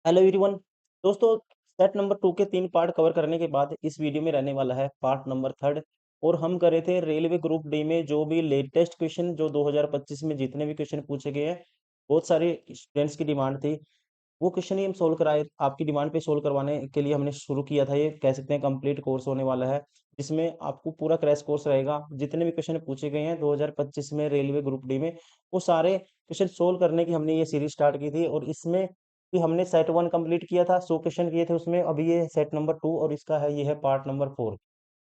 Hello everyone. दोस्तों, set number 2 के 3 part cover करने के बाद इस वीडियो में रहने वाला है पार्ट नंबर 3। और हम कर रहे थे रेलवे ग्रुप डी में जो भी लेटेस्ट क्वेश्चन जो 2025 में जितने भी क्वेश्चन पूछे गए हैं, बहुत सारे स्टूडेंट्स की डिमांड थी। वो क्वेश्चन ही हम सोल्व कराए, आपकी डिमांड पे सोल्व करवाने के लिए हमने शुरू किया था। ये कह सकते हैं कंप्लीट कोर्स होने वाला है, जिसमें आपको पूरा क्रैश कोर्स रहेगा। जितने भी क्वेश्चन पूछे गए हैं 2025 में रेलवे ग्रुप डी में, वो सारे क्वेश्चन सोल्व करने की हमने ये सीरीज स्टार्ट की थी। और इसमें भी हमने सेट 1 कंप्लीट किया था, 100 क्वेश्चन किए थे उसमें। अभी ये सेट नंबर 2 और इसका है, ये है पार्ट नंबर 4।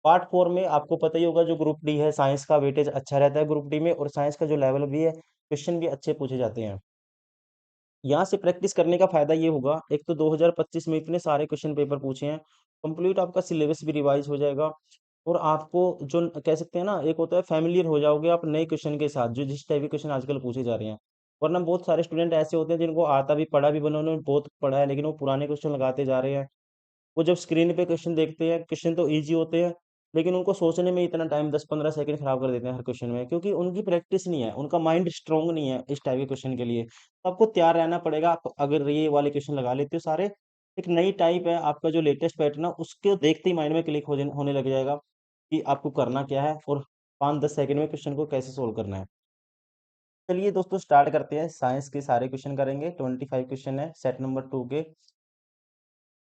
पार्ट 4 में आपको पता ही होगा, जो ग्रुप डी है साइंस का वेटेज अच्छा रहता है ग्रुप डी में, और साइंस का जो लेवल भी है, क्वेश्चन भी अच्छे पूछे जाते हैं। यहाँ से प्रैक्टिस करने का फायदा ये होगा, एक तो 2025 में इतने सारे क्वेश्चन पेपर पूछे हैं, कंप्लीट आपका सिलेबस भी रिवाइज हो जाएगा। और आपको जो कह सकते हैं ना, एक होता है फैमिलियर हो जाओगे आप नए क्वेश्चन के साथ, जो जिस टाइप के क्वेश्चन आजकल पूछे जा रहे हैं। वरना बहुत सारे स्टूडेंट ऐसे होते हैं जिनको आता भी, पढ़ा भी, उन्होंने बहुत पढ़ा है, लेकिन वो पुराने क्वेश्चन लगाते जा रहे हैं। वो जब स्क्रीन पे क्वेश्चन देखते हैं, क्वेश्चन तो इजी होते हैं, लेकिन उनको सोचने में इतना टाइम 10-15 सेकंड खराब कर देते हैं हर क्वेश्चन में, क्योंकि उनकी प्रैक्टिस नहीं है, उनका माइंड स्ट्रांग नहीं है इस टाइप के क्वेश्चन के लिए। तो आपको तैयार रहना पड़ेगा। आप अगर ये वाले क्वेश्चन लगा लेते हो सारे, एक नई टाइप है आपका जो लेटेस्ट पैटर्न है, उसके देखते ही माइंड में क्लिक होने लग जाएगा कि आपको करना क्या है, और 5-10 सेकंड में क्वेश्चन को कैसे सोल्व करना है। चलिए दोस्तों, स्टार्ट करते हैं। साइंस के सारे क्वेश्चन करेंगे, 25 क्वेश्चन है सेट नंबर 2 के।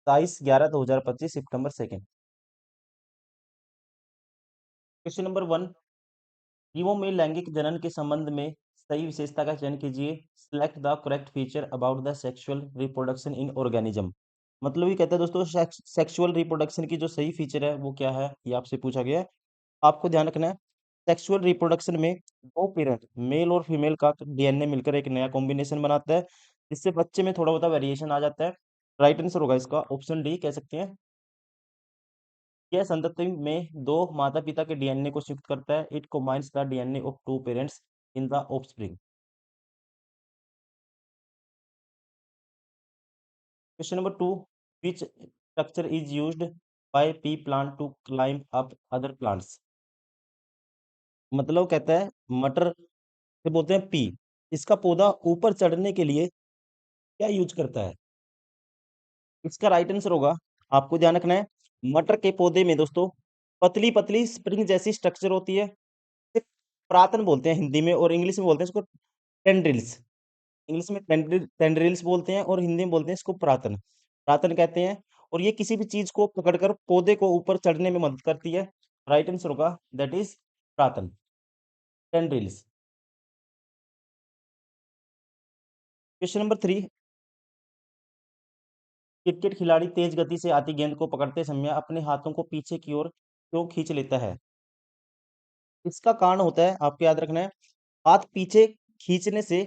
27/11/2025, सितंबर 2। क्वेश्चन नंबर 1, जीवों में लैंगिक जनन के संबंध में सही विशेषता का चयन कीजिए। Select the correct feature about the sexual reproduction in organism. मतलब ये कहता है दोस्तों, सेक्सुअल रिप्रोडक्शन की जो सही फीचर है वो क्या है, ये आपसे पूछा गया है। आपको ध्यान रखना है, सेक्सुअल रिप्रोडक्शन में दो पेरेंट मेल और फीमेल का डीएनए मिलकर एक नया कॉम्बिनेशन बनाता है, जिससे बच्चे में थोड़ा बहुत वेरिएशन आ जाता है। राइट आंसर होगा इसका ऑप्शन डी, कह सकते हैं। यह संतति में दो माता पिता के डीएनए को शिफ्ट करता है। It combines the DNA of two parents in the offspring. Question number 2, which structure is used by pea plant to climb up other plants. मतलब कहता है, मटर से बोलते हैं पी, इसका पौधा ऊपर चढ़ने के लिए क्या यूज करता है। इसका राइट आंसर होगा, आपको ध्यान रखना है, मटर के पौधे में दोस्तों पतली पतली स्प्रिंग जैसी स्ट्रक्चर होती है। इसे प्रातन बोलते हैं हिंदी में, और इंग्लिश में बोलते हैं इसको टेंड्रिल्स। इंग्लिश में टेंड्रिल्स बोलते हैं, और हिंदी में बोलते हैं इसको प्रातन। प्रातन कहते हैं। और ये किसी भी चीज को पकड़कर पौधे को ऊपर चढ़ने में मदद करती है। राइट आंसर होगा दैट इज प्रातन, टेंड्रिल्स। क्वेश्चन नंबर 3, क्रिकेट खिलाड़ी तेज गति से आती गेंद को पकड़ते समय अपने हाथों को पीछे की ओर क्यों खींच लेता है। इसका कारण होता है, आपको याद रखना है, हाथ पीछे खींचने से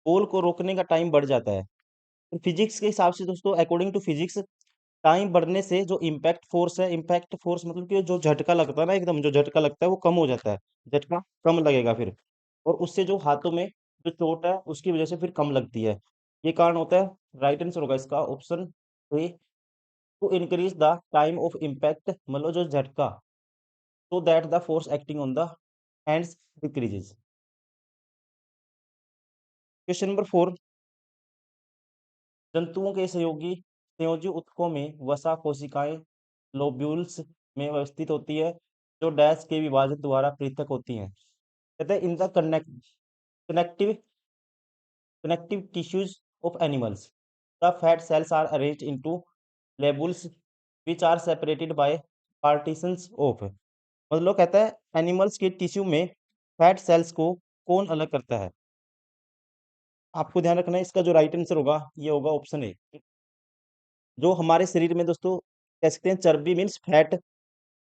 बॉल को रोकने का टाइम बढ़ जाता है। फिजिक्स के हिसाब से दोस्तों, अकॉर्डिंग टू फिजिक्स, टाइम बढ़ने से जो इम्पैक्ट फोर्स है, इम्पैक्ट फोर्स मतलब कि जो झटका लगता है ना, एकदम जो झटका लगता है वो कम हो जाता है। झटका कम लगेगा फिर, और उससे जो हाथों में जो चोट है उसकी वजह से फिर कम लगती है। ये कारण होता है। राइट आंसर होगा इसका option A, to increase the time of impact, मतलब जो झटका, so that the force acting on the hands decreases. Question number 4, जंतुओं के सहयोगी संयोजी ऊतकों में वसा कोशिकाएं लोब्यूल्स में व्यवस्थित होती है, जो डैश के विभाजन द्वारा पृथक होती हैं। कहते हैं, in the connective connective tissues of animals, the fat cells are arranged into lobules which are separated by partitions of। मतलब कहता है, एनिमल्स के टिश्यू में फैट सेल्स को कौन अलग करता है। आपको ध्यान रखना है, इसका जो राइट आंसर होगा ये होगा ऑप्शन ए। जो हमारे शरीर में दोस्तों कह सकते हैं चर्बी मीन्स फैट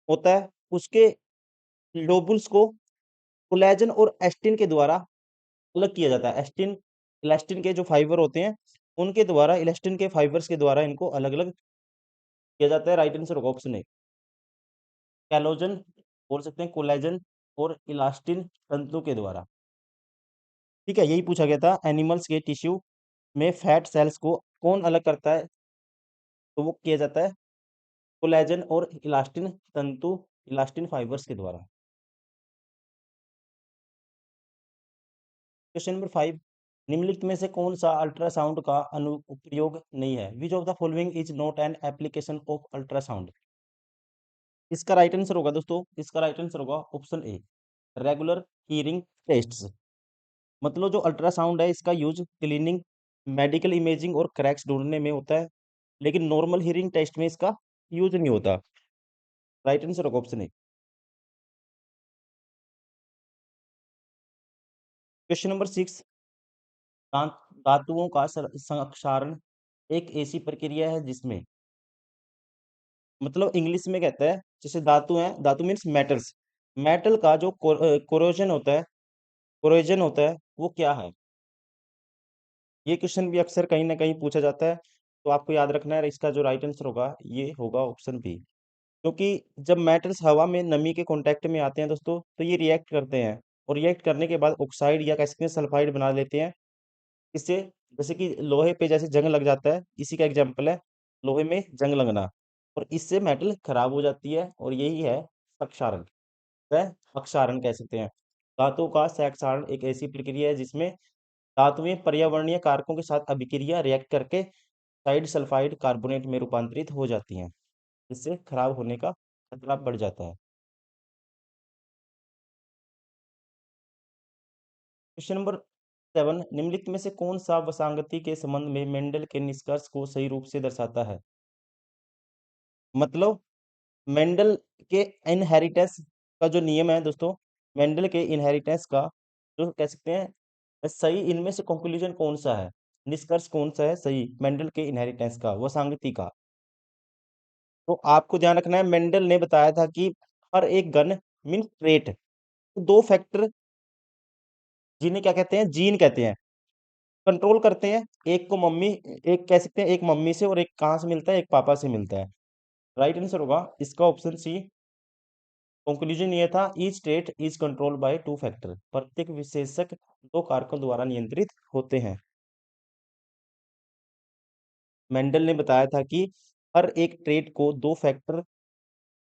होता है, उसके लोबुल्स को कोलेजन और एस्टिन के द्वारा अलग किया जाता है। एस्टिन इलास्टिन के जो फाइबर होते हैं, उनके द्वारा, इलास्टिन के फाइबर्स के द्वारा इनको अलग अलग किया जाता है। राइट आंसर होगा ऑप्शन ए, कैलोजन बोल सकते हैं, कोलेजन और इलास्टिन तंतु के द्वारा। ठीक है, यही पूछा गया था, एनिमल्स के टिश्यू में फैट सेल्स को कौन अलग करता है, तो वो किया जाता है कोलेजन और इलास्टिन तंतु, इलास्टिन फाइबर्स के द्वारा। क्वेश्चन नंबर 5, निम्नलिखित में से कौन सा अल्ट्रासाउंड का अनुप्रयोग नहीं है? Which of the following is not an application of ultrasound? इसका राइट आंसर होगा दोस्तों, इसका राइट आंसर होगा option A, regular hearing tests. मतलब जो अल्ट्रासाउंड है इसका यूज क्लीनिंग, मेडिकल इमेजिंग और क्रैक्स ढूंढने में होता है, लेकिन नॉर्मल हीयरिंग टेस्ट में इसका यूज नहीं होता। राइट आंसर होगा ऑप्शन ए। क्वेश्चन नंबर 6, धातुओं का संक्षारण एक ऐसी प्रक्रिया है जिसमें, मतलब इंग्लिश में कहता है, जैसे धातु है, धातु मीन्स मेटल्स, मेटल का जो कोरोजन होता है, कोरोजन होता है वो क्या है? ये क्वेश्चन भी अक्सर कहीं ना कहीं पूछा जाता है, तो आपको याद रखना है, इसका जो राइट आंसर होगा ये होगा ऑप्शन बी। क्योंकि जब मेटल्स हवा में नमी के कांटेक्ट में आते हैं दोस्तों, तो ये रिएक्ट करते हैं, और रिएक्ट करने के बाद ऑक्साइड या कह सकते हैं सल्फाइड बना लेते हैं। इससे, जैसे कि लोहे पे जैसे जंग लग जाता है, इसी का एग्जांपल है लोहे में जंग लगना, और इससे मेटल खराब हो जाती है, और यही है अपक्षारण, वह अपक्षारण कह सकते हैं। धातु का क्षारण एक ऐसी प्रक्रिया है जिसमें धातुएं पर्यावरणीय कारकों के साथ अभिक्रिया रिएक्ट करके साइड सल्फाइड कार्बोनेट में रूपांतरित हो जाती हैं, इससे खराब होने का खतरा बढ़ जाता है। क्वेश्चन नंबर 7, निम्नलिखित में से कौन सा वसांगति के संबंध में मेंडल के निष्कर्ष को सही रूप से दर्शाता है? मतलब मेंडल के इनहेरिटेंस का जो नियम है दोस्तों, मेंडल के इनहेरिटेंस का जो कह सकते हैं सही, इनमें से कंक्लूजन कौन सा है, निष्कर्ष कौन सा है सही मेंडल के इनहेरिटेंस का, वसांगति का? तो आपको ध्यान रखना है, मेंडल ने बताया था कि हर एक गण मीन ट्रेट, दो फैक्टर जिन्हें क्या कहते हैं, जीन कहते हैं, कंट्रोल करते हैं। एक को मम्मी, एक कह सकते हैं एक मम्मी से, और एक कहाँ से मिलता है, एक पापा से मिलता है। राइट आंसर होगा इसका ऑप्शन सी। कंक्लूजन ये था, each state is controlled by two factor, प्रत्येक विशेषक दो कारकों द्वारा नियंत्रित होते हैं। मेंडल ने बताया था कि हर एक ट्रेट को दो फैक्टर,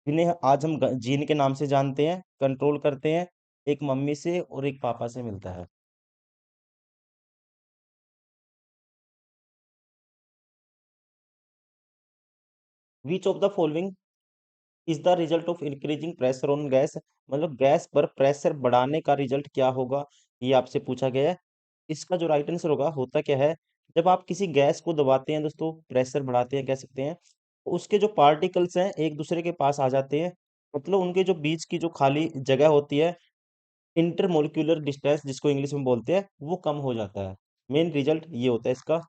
जिन्हें आज हम जीन के नाम से जानते हैं, कंट्रोल करते हैं, एक मम्मी से और एक पापा से मिलता है। Which of the following is the result of increasing pressure on gas? मतलब गैस पर प्रेशर बढ़ाने का रिजल्ट क्या होगा, ये आपसे पूछा गया है। इसका जो राइट आंसर होगा, होता क्या है, जब आप किसी गैस को दबाते हैं दोस्तों, प्रेशर बढ़ाते हैं कह सकते हैं, तो उसके जो पार्टिकल्स हैं एक दूसरे के पास आ जाते हैं, मतलब उनके जो बीच की जो खाली जगह होती है, इंटरमोलिक्यूलर डिस्टेंस जिसको इंग्लिश में बोलते हैं, वो कम हो जाता है। मेन रिजल्ट ये होता है इसका,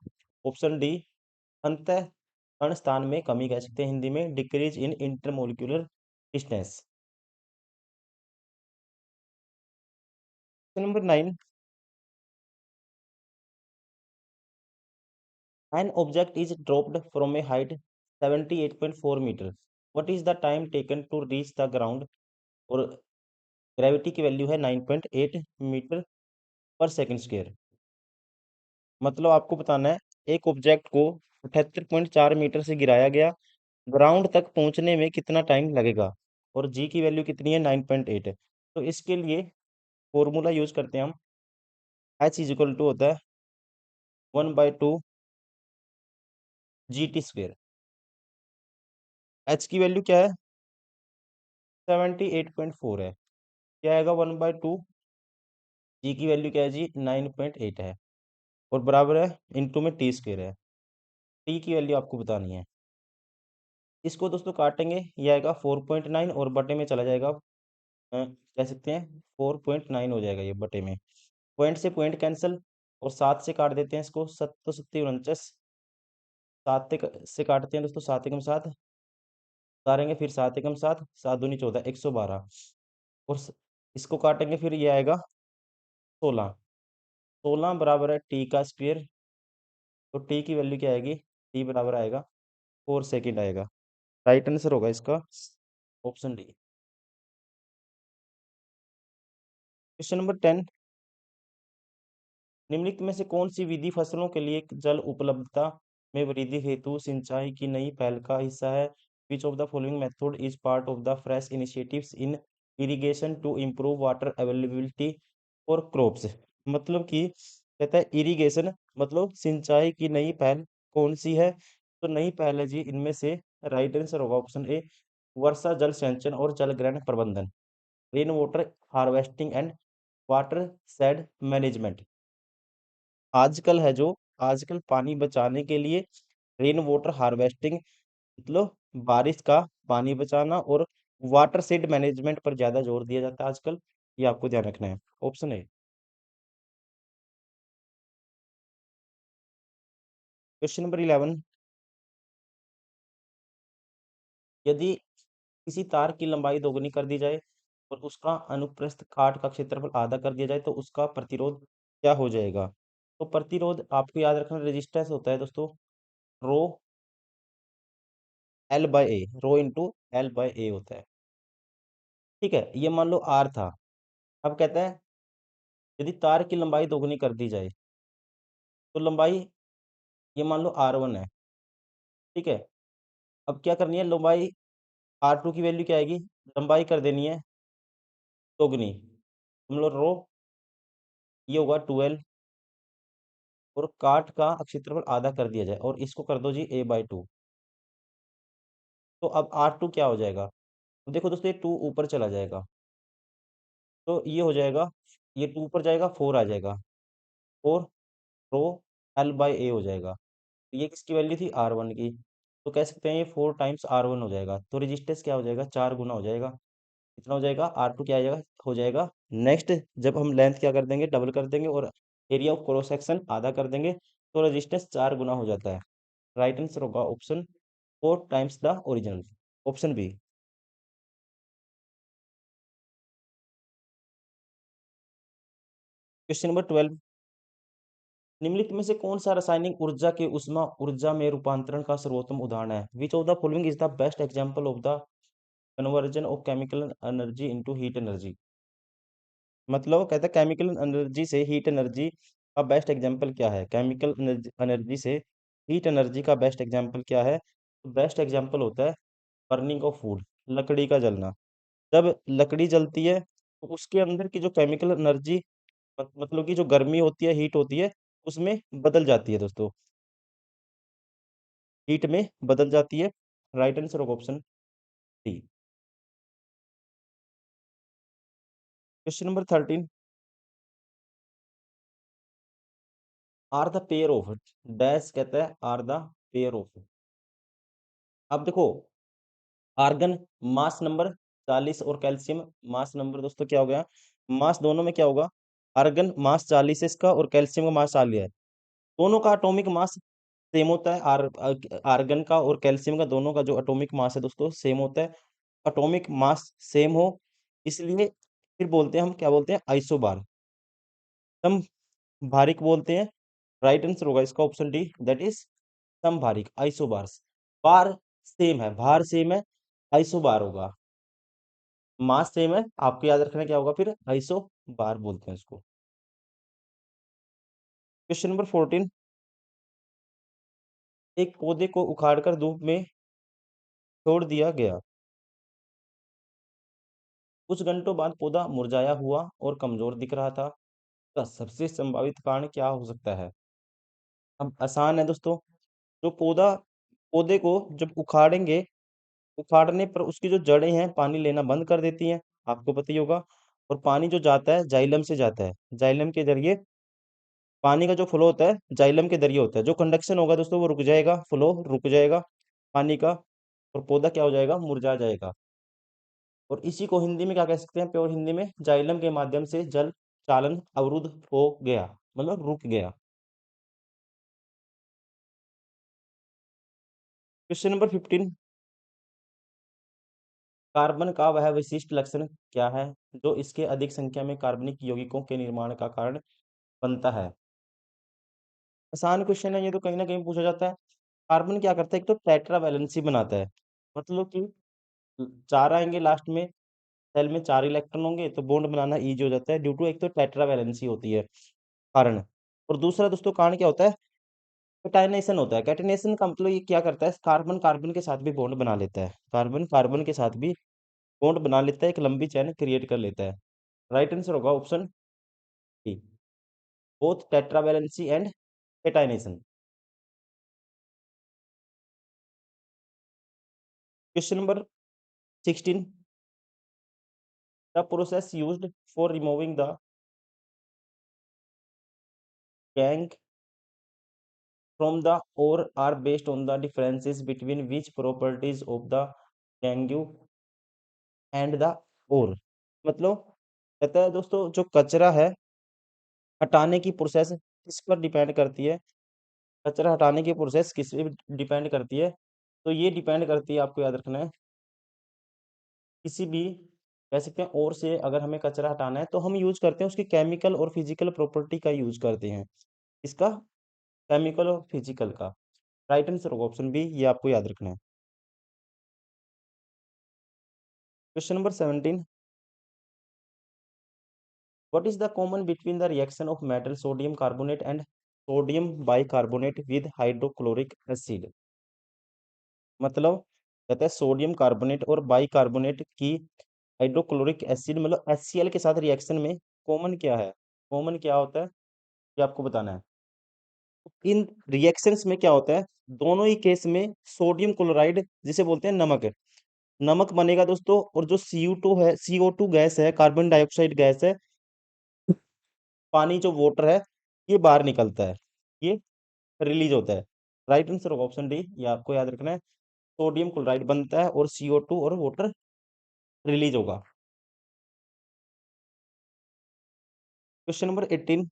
ऑप्शन डी, अंत कण स्थान में कमी कह सकते हैं हिंदी में, decrease in intermolecular distance. Number 9, an object is dropped from a height 78.4 meter, what is the time taken to reach the ground? और ग्रेविटी की वैल्यू है 9.8 मीटर पर सेकंड स्क्वायर। मतलब आपको बताना है, एक ऑब्जेक्ट को 78.4 मीटर से गिराया गया, ग्राउंड तक पहुंचने में कितना टाइम लगेगा, और जी की वैल्यू कितनी है, 9.8 है। तो इसके लिए फॉर्मूला यूज करते हैं हम, एच इज इक्वल टू होता है 1/2 जी टी स्क्वेयर। एच की वैल्यू क्या है, 78.4 है, क्या आएगा 1/2, जी की वैल्यू क्या है जी, 9.8 है, और बराबर है इंटू में टी स्क्वेयर है, टी की वैल्यू आपको बतानी है। इसको दोस्तों काटेंगे, ये आएगा 4.9, और बटे में चला जाएगा, कह सकते हैं 4.9 हो जाएगा ये बटे में, पॉइंट से पॉइंट कैंसिल, और 7 से काट देते हैं इसको, 7 तो 7 49, 7 से काटते हैं दोस्तों, 7 एकम 7 उतारेंगे, फिर 7 एकम 7, 7 दूनी 14, 112, और इसको काटेंगे, फिर ये आएगा 16, 16 बराबर है टी का स्क्वेयर, तो टी की वैल्यू क्या आएगी, टी बराबर आएगा 4 सेकेंड आएगा। राइट आंसर होगा इसका ऑप्शन डी। क्वेश्चन नंबर 10, निम्नलिखित में से कौन सी विधि फसलों के लिए जल उपलब्धता में वृद्धि हेतु सिंचाई की नई पहल का हिस्सा है? Which of the following method is part of the fresh initiatives in irrigation to improve water availability for crops? मतलब कि कहता है इरिगेशन मतलब सिंचाई की नई पहल कौन सी है? तो नई पहल है जी इनमें से, राइट आंसर होगा ऑप्शन ए, वर्षा जल संचयन और जल ग्रहण प्रबंधन, rain water harvesting and water shade management. आजकल है जो, आजकल पानी बचाने के लिए रेन वाटर हार्वेस्टिंग मतलब बारिश का पानी बचाना और वाटर शेड मैनेजमेंट पर ज्यादा जोर दिया जाता है आजकल। ये आपको ध्यान रखना है। Option A. क्वेश्चन नंबर 11, यदि किसी तार की लंबाई दोगुनी कर दी जाए और उसका अनुप्रस्थ काट का क्षेत्रफल आधा कर दिया जाए तो उसका प्रतिरोध क्या हो जाएगा? तो प्रतिरोध आपको याद रखना रेजिस्टेंस होता है दोस्तों, rho L by A, rho into L by A होता है। ठीक है, ये मान लो आर था। अब कहता है यदि तार की लंबाई दोगुनी कर दी जाए तो लंबाई, ये मान लो आर वन है। ठीक है, अब क्या करनी है, लंबाई आर टू की वैल्यू क्या आएगी, लंबाई कर देनी है दोगुनी, हम लोग रो, ये होगा 12 और काट का क्षेत्रफल आधा कर दिया जाए और इसको कर दो जी ए बाई टू। तो अब आर टू क्या हो जाएगा? तो देखो दोस्तों ये टू ऊपर चला जाएगा तो ये हो जाएगा, ये टू ऊपर जाएगा, फोर आ जाएगा, फोर रो एल बाई ए हो जाएगा। तो ये किसकी वैल्यू थी, आर वन की। तो कह सकते हैं ये फोर टाइम्स आर वन हो जाएगा, तो रेजिस्टेंस क्या हो जाएगा, चार गुना हो जाएगा। कितना हो जाएगा, आर टू क्या आ जाएगा, हो जाएगा। नेक्स्ट, जब हम लेंथ क्या कर देंगे, डबल कर देंगे और एरिया ऑफ क्रॉस सेक्शन आधा कर देंगे तो रेजिस्टेंस चार गुना हो जाता है। राइट आंसर होगा option four times the original, option B. Question number 12, निम्नलिखित में से कौन सा रासायनिक ऊर्जा के उष्मा ऊर्जा में रूपांतरण का सर्वोत्तम उदाहरण है? Which of the following is the best example of the conversion of chemical energy into heat energy? मतलब कहता है केमिकल एनर्जी से हीट एनर्जी का बेस्ट एग्जांपल क्या है, केमिकल एनर्जी से हीट एनर्जी का बेस्ट एग्जांपल क्या है? तो बेस्ट एग्जांपल होता है बर्निंग ऑफ फूड, लकड़ी का जलना। जब लकड़ी जलती है तो उसके अंदर की जो केमिकल एनर्जी मतलब कि जो गर्मी होती है, हीट होती है, उसमें बदल जाती है दोस्तों, हीट में बदल जाती है। Right answer of option D. Question number 13, are the pair of dash, कहता है आर द पेयर ऑफ। अब देखो, आर्गन मास नंबर 40 और कैल्शियम मास नंबर दोस्तों क्या हो गया, मास दोनों में क्या होगा, आर्गन मास 40 है इसका और कैल्शियम का मास 40 है। दोनों का एटॉमिक मास सेम होता है, आर्गन का और कैल्शियम का दोनों का जो एटॉमिक मास है दोस्तों सेम होता है। एटॉमिक मास सेम हो इसलिए फिर बोलते हैं, हम क्या बोलते हैं, आइसोबार, सम भारिक बोलते हैं। राइट आंसर होगा इसका ऑप्शन डी, दैट इज समभारिक, आइसोबार्स। बार सेम है, भार सेम है, आइसोबार होगा। मास सेम है, आपको याद रखना क्या होगा फिर, आइसो बार बोलते हैं इसको। क्वेश्चन नंबर 14, एक पौधे को उखाड़कर धूप में छोड़ दिया गया, कुछ घंटों बाद पौधा मुरझाया हुआ और कमजोर दिख रहा था, का सबसे संभावित कारण क्या हो सकता है? अब आसान है दोस्तों, जो पौधे को जब उखाड़ेंगे, उखाड़ने पर उसकी जो जड़ें हैं पानी लेना बंद कर देती हैं, आपको पता ही होगा। और पानी जो जाता है जाइलम से जाता है, जाइलम के जरिए पानी का जो फ्लो होता है जाइलम के जरिए होता है, जो कंडक्शन होगा दोस्तों वो रुक जाएगा, फ्लो रुक जाएगा पानी का, और पौधा क्या हो जाएगा, मुरझा जाएगा। और इसी को हिंदी में क्या कह सकते हैं, प्योर हिंदी में, जाइलम के माध्यम से जल चालन अवरुद्ध हो गया, मतलब रुक गया। क्वेश्चन नंबर 15, कार्बन का वह विशिष्ट लक्षण क्या है जो इसके अधिक संख्या में कार्बनिक यौगिकों के निर्माण का कारण बनता है? आसान क्वेश्चन है ये तो, कहीं ना कहीं पूछा जाता है। कार्बन क्या करता है, एक तो टेट्रा वैलेंसी बनाता है, मतलब कि चार आएंगे लास्ट में, सेल में चार इलेक्ट्रॉन होंगे तो बॉन्ड बनाना इजी हो जाता है, ड्यू टू एक तो टेट्रा वैलेंसी होती है कारण। और दूसरा दोस्तों कारण क्या होता है, कैटाइनेशन होता है। कैटाइनेशन का मतलब ये क्या करता है, कार्बन कार्बन के साथ भी बॉन्ड बना लेता है, कार्बन कार्बन के साथ भी बॉन्ड बना लेता है, एक लंबी चेन क्रिएट कर लेता है। राइट आंसर होगा option D. both tetravalency and catenation. Question number 16. The process used for removing the gangue from the ore are based on the differences between which properties of the gangue and the ore. मतलब कहता है दोस्तों जो कचरा है हटाने की process किस पर डिपेंड करती है, कचरा हटाने की प्रोसेस किस पे डिपेंड करती है, तो ये डिपेंड करती है, आपको याद रखना है, किसी भी कह सकते हैं और से अगर हमें कचरा हटाना है तो हम यूज करते हैं उसकी केमिकल और फिजिकल प्रॉपर्टी का यूज करते हैं। इसका केमिकल और फिजिकल का। राइट आंसर होगा ऑप्शन बी, ये आपको याद रखना है। Question number 17। What is the common between the reaction of metal sodium carbonate and sodium bicarbonate with hydrochloric acid? मतलब कहता है सोडियम कार्बोनेट और बाइकार्बोनेट की हाइड्रोक्लोरिक एसिड मतलब HCl के साथ रिएक्शन में कॉमन क्या है, कॉमन क्या होता है, ये आपको बताना है। इन रिएक्शंस में क्या होता है, दोनों ही केस में सोडियम क्लोराइड जिसे बोलते हैं नमक है, नमक बनेगा दोस्तों, और जो CO2 है, CO2 गैस है, कार्बन डाइऑक्साइड गैस है, पानी जो वाटर है, ये बाहर निकलता है, ये रिलीज होता है। राइट आंसर होगा ऑप्शन डी, ये आपको याद रखना है। सोडियम क्लोराइड बनता है और CO2 और वाटर रिलीज होगा। Question number 18।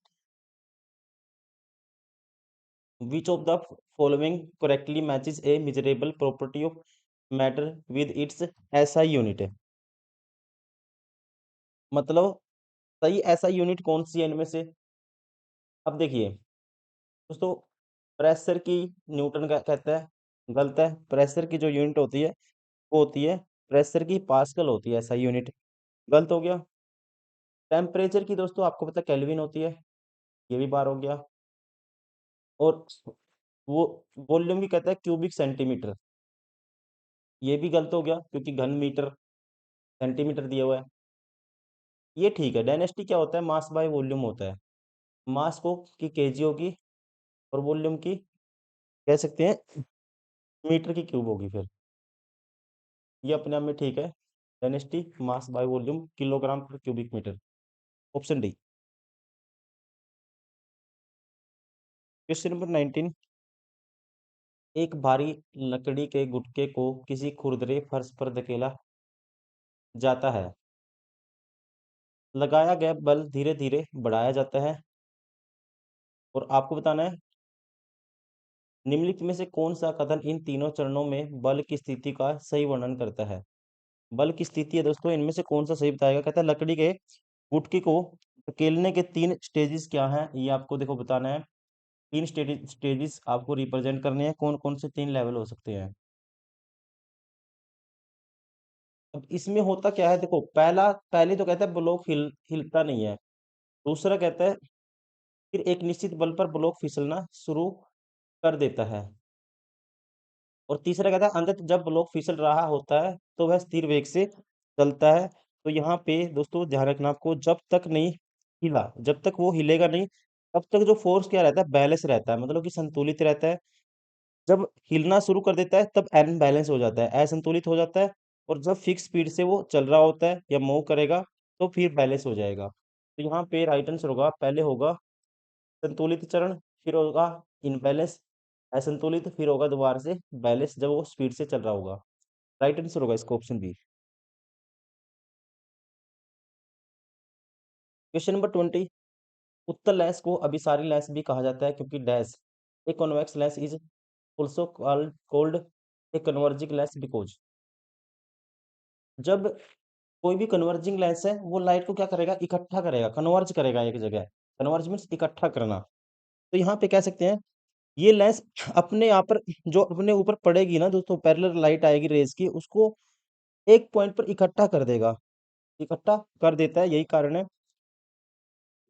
Which of the following correctly matches A measurable property of matter with its SI unit? मतलब सही SI यूनिट कौन सी है इनमें से? अब देखिए दोस्तों, प्रेशर की न्यूटन का कहता है, गलत है। प्रेशर की जो यूनिट होती है वो होती है प्रेशर की पास्कल होती है SI यूनिट, गलत हो गया। टेम्परेचर की दोस्तों आपको पता केल्विन होती है, ये भी बार हो गया। और वो वॉल्यूम की कहता है क्यूबिक सेंटीमीटर, ये भी गलत हो गया क्योंकि घन मीटर सेंटीमीटर दिया हुआ है। ये ठीक है। डेंसिटी क्या होता है, मास बाय वॉल्यूम होता है। मास को की केजी होगी और वॉल्यूम की कह सकते हैं मीटर की क्यूब होगी फिर, ये अपने आप में ठीक है। Density mass by volume kilogram per cubic metre, option D. Question number 19। एक भारी लकड़ी के गुटके को किसी खुरदरे फर्श पर धकेला जाता है, लगाया गया बल धीरे धीरे बढ़ाया जाता है, और आपको बताना है निम्नलिखित में से कौन सा कथन इन तीनों चरणों में बल की स्थिति का सही वर्णन करता है। बल की स्थिति है दोस्तों, इनमें से कौन सा सही बताएगा। कहता है लकड़ी के गुटके को धकेलने के 3 स्टेजेस क्या हैं, ये आपको देखो बताना है। 3 स्टेजेस आपको रिप्रेजेंट करने हैं, कौन कौन से 3 लेवल हो सकते हैं। अब इसमें होता क्या है देखो, पहले तो कहता है ब्लॉक हिलता नहीं है। दूसरा कहता है फिर एक निश्चित बल पर ब्लॉक फिसलना शुरू कर देता है। और तीसरा कहता है अंततः जब ब्लॉक फिसल रहा होता है तो वह स्थिर वेग से चलता है। तो यहाँ पे दोस्तों ध्यान रखना आपको, जब तक नहीं हिला, जब तक वो हिलेगा नहीं तब तक जो फोर्स क्या रहता है, बैलेंस रहता है, मतलब कि संतुलित रहता है। जब हिलना शुरू कर देता है तब अनबैलेंस हो जाता है, असंतुलित हो जाता है। और जब फिक्स स्पीड से वो चल रहा होता है या मूव करेगा तो फिर बैलेंस हो जाएगा। तो यहाँ पे राइट आंसर होगा, पहले होगा संतुलित चरण, फिर होगा इनबैलेंस असंतुलित, फिर होगा दोबारा से बैलेंस जब वो स्पीड से चल रहा होगा। राइट आंसर होगा इसका ऑप्शन बी। Question number 20। उत्तल लेंस को अभिसारी लेंस भी कहा जाता है क्योंकि dash a convex lens is also called a converging lens because. जब कोई भी कन्वर्जिंग लेंस है वो लाइट को क्या करेगा, इकट्ठा करेगा, कन्वर्ज करेगा एक जगह। कन्वर्ज मीन्स इकट्ठा करना। तो यहाँ पे कह सकते हैं ये लेंस अपने यहाँ पर जो अपने ऊपर पड़ेगी ना दोस्तों, पैरेलल लाइट आएगी रेज की, उसको एक पॉइंट पर इकट्ठा कर देगा, इकट्ठा कर देता है, यही कारण है।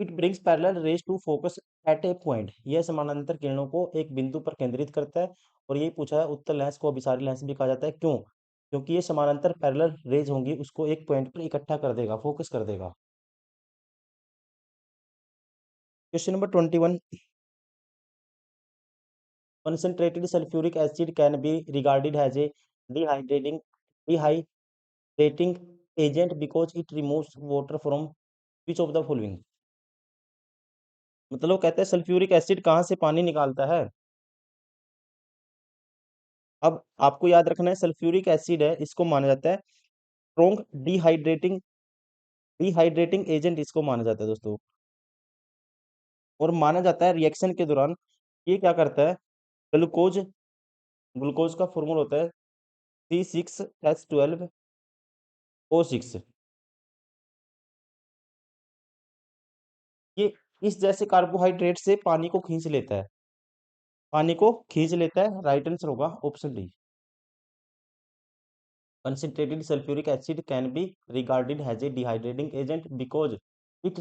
It brings parallel rays to focus at a point, यह समानांतर किरणों को एक बिंदु पर केंद्रित करता है। और यही पूछा है उत्तल लेंस को अभिसारी लेंस भी कहा जाता है, क्यों? क्योंकि ये समानांतर पैरेलल रेज होंगी उसको एक पॉइंट पर इकट्ठा कर देगा, फोकस कर देगा। Question number 21, concentrated sulfuric acid can be regarded as a dehydrating agent because it removes water from which of the following। मतलब वो कहता है सल्फ्यूरिक एसिड कहाँ से पानी निकालता है। अब आपको याद रखना है सल्फ्यूरिक एसिड है, इसको माना जाता है स्ट्रॉन्ग डिहाइड्रेटिंग एजेंट, इसको माना जाता है दोस्तों। और माना जाता है रिएक्शन के दौरान ये क्या करता है, ग्लूकोज ग्लूकोज का फॉर्मूला होता है C6H12O6। ये इस जैसे कार्बोहाइड्रेट से पानी को खींच लेता है, पानी को खींच लेता है। राइट आंसर होगा option D. Concentrated sulfuric acid can be regarded as a dehydrating agent because it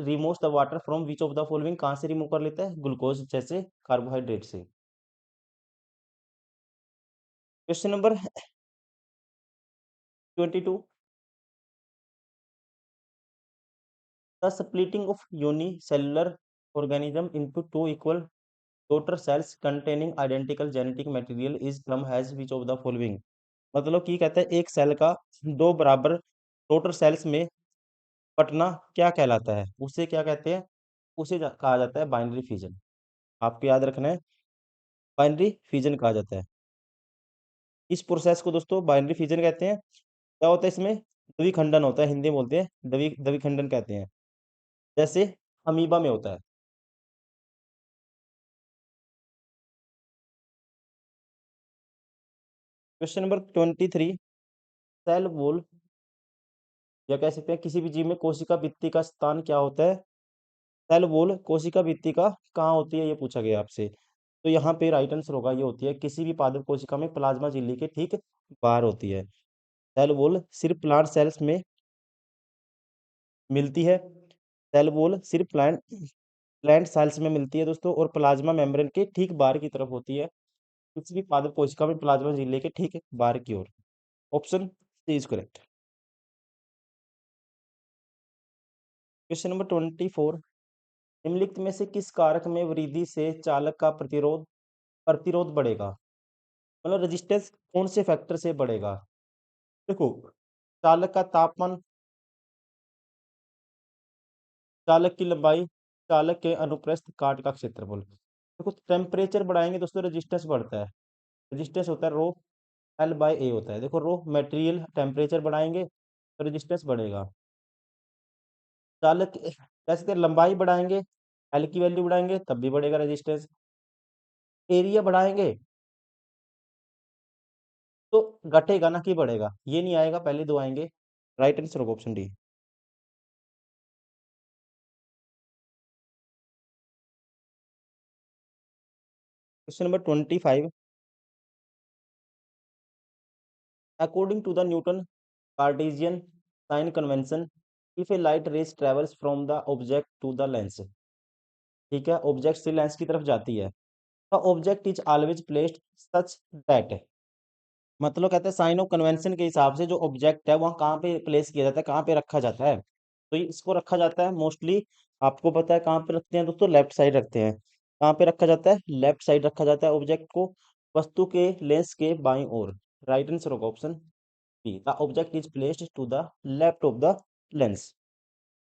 removes the water from which of the following। कहाँ से रिमूव कर लेता है, ग्लूकोज जैसे कार्बोहाइड्रेट से। Question number 22, the splitting of unicellular organism into two equal daughter cells containing identical genetic material is termed as which of the following। मतलब कि कहता है एक सेल का दो बराबर डॉटर सेल्स में बंटना क्या कहलाता है, उसे क्या कहते हैं, उसे कहा जाता है बाइनरी फिजन। आपको याद रखना है बाइनरी फिजन कहा जाता है इस प्रोसेस को दोस्तों, बाइनरी फिजन कहते हैं। क्या होता है इसमें, द्विखंडन होता है, हिंदी में बोलते हैं द्विखंडन कहते हैं, जैसे अमीबा में होता है। क्वेश्चन नंबर 23, सेल वॉल या कह सकते हैं किसी भी जीव में कोशिका भित्ति का स्थान क्या होता है। सेल वॉल कोशिका भित्ति का कहाँ होती है, ये पूछा गया आपसे। तो यहाँ पे राइट आंसर होगा, ये होती है किसी भी पादप कोशिका में प्लाज्मा झिल्ली के ठीक बाहर होती है। सेल वॉल सिर्फ प्लांट सेल्स में मिलती है, सेल वॉल सिर्फ प्लांट सेल्स में मिलती है दोस्तों, और प्लाज्मा मेम्ब्रेन के ठीक बाहर की तरफ होती है, किसी भी पादप कोशिका में प्लाज्मा झिल्ली के ठीक बाहर की ओर। Option C is correct. Question number 24, निम्नलिखित में से किस कारक में वृद्धि से चालक का प्रतिरोध प्रतिरोध बढ़ेगा। मतलब रेजिस्टेंस कौन से फैक्टर से बढ़ेगा। देखो, चालक का तापमान, चालक की लंबाई, चालक के अनुप्रस्थ काट का क्षेत्रफल। देखो टेम्परेचर बढ़ाएंगे दोस्तों रेजिस्टेंस बढ़ता है, रेजिस्टेंस होता है रो एल बाय ए होता है। देखो रो मटेरियल, टेम्परेचर बढ़ाएंगे तो रेजिस्टेंस बढ़ेगा। चालक कैसे, लंबाई बढ़ाएंगे, एल की वैल्यू बढ़ाएंगे तब भी बढ़ेगा रेजिस्टेंस। एरिया बढ़ाएंगे तो घटेगा ना कि बढ़ेगा, ये नहीं आएगा, पहले दो आएंगे। राइट आंसर होगा option D. Question number 25, according to the Newton Cartesian sign convention, if a light rays travels from the object to the lens. ठीक है, ऑब्जेक्ट से लेंस की तरफ जाती है, the object is always placed such that. मतलब कहते हैं साइन ऑफ कन्वेंशन के हिसाब से जो ऑब्जेक्ट है वहाँ कहाँ पे प्लेस किया जाता है, कहाँ पे रखा जाता है। तो इसको रखा जाता है मोस्टली, आपको पता है कहाँ पे रखते हैं दोस्तों, लेफ्ट साइड रखते हैं। कहाँ पे रखा जाता है, लेफ्ट साइड रखा जाता है ऑब्जेक्ट को, वस्तु के लेंस के बाईं ओर। राइट आंसर होगा option B, the object is placed to the left of the lens.